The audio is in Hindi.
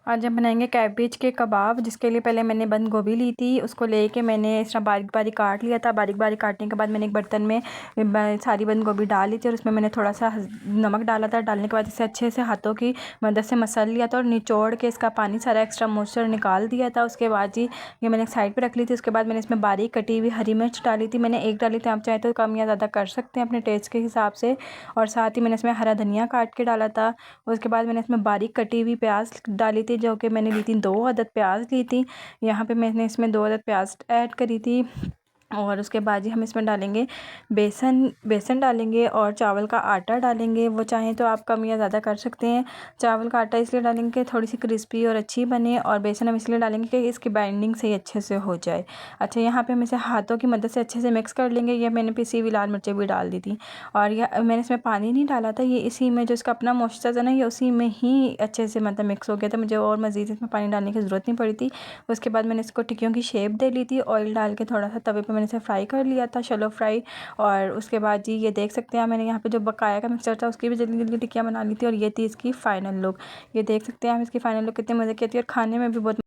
आज हम बनाएंगे कैबेज के कबाब। जिसके लिए पहले मैंने बंद गोभी ली थी, उसको लेके मैंने इस तरह बारीक बारीक काट लिया था। बारीक बारीक काटने के बाद मैंने एक बर्तन में सारी बंद गोभी डाल ली थी और उसमें मैंने थोड़ा सा नमक डाला था। डालने के बाद इसे अच्छे से हाथों की मदद से मसल लिया था और निचोड़ के इसका पानी सारा एक्स्ट्रा मॉइस्चर निकाल दिया था। उसके बाद जी ये मैंने एक साइड पर रख ली थी। उसके बाद मैंने इसमें बारीक कटी हुई हरी मिर्च डाली थी, मैंने एक डाली थी, आप चाहे तो कम या ज़्यादा कर सकते हैं अपने टेस्ट के हिसाब से। और साथ ही मैंने इसमें हरा धनिया काट के डाला था। उसके बाद मैंने इसमें बारीक कटी हुई प्याज डाली थी, जो कि मैंने ली थी 2 अदद प्याज ली थी। यहाँ पे मैंने इसमें 2 अदद प्याज ऐड करी थी। और उसके बाद ही हम इसमें डालेंगे बेसन डालेंगे और चावल का आटा डालेंगे। वो चाहें तो आप कम या ज़्यादा कर सकते हैं। चावल का आटा इसलिए डालेंगे कि थोड़ी सी क्रिस्पी और अच्छी बने, और बेसन हम इसलिए डालेंगे कि इसकी बाइंडिंग सही अच्छे से हो जाए। अच्छा, यहाँ पे हम इसे हाथों की मदद से अच्छे से मिक्स कर लेंगे। ये मैंने पिसी हुई लाल मिर्चें भी डाल दी थी और यह मैंने इसमें पानी नहीं डाला था। ये इसी में जो इसका अपना मॉइस्चर है ना, ये उसी में ही अच्छे से मतलब मिक्स हो गया था। मुझे और मज़ीद इसमें पानी डालने की ज़रूरत नहीं पड़ी थी। उसके बाद मैंने इसको टिक्कियों की शेप दे ली थी। ऑयल डाल के थोड़ा सा तवे पे मैंने इसे फ्राई कर लिया था, शैलो फ्राई। और उसके बाद जी ये देख सकते हैं, मैंने यहाँ पे जो बकाया का मिक्सचर था उसकी भी जल्दी जल्दी टिक्कियाँ बना ली थी। और ये थी इसकी फ़ाइनल लुक। ये देख सकते हैं हम इसकी फ़ाइनल लुक कितने मज़े की थी और खाने में भी बहुत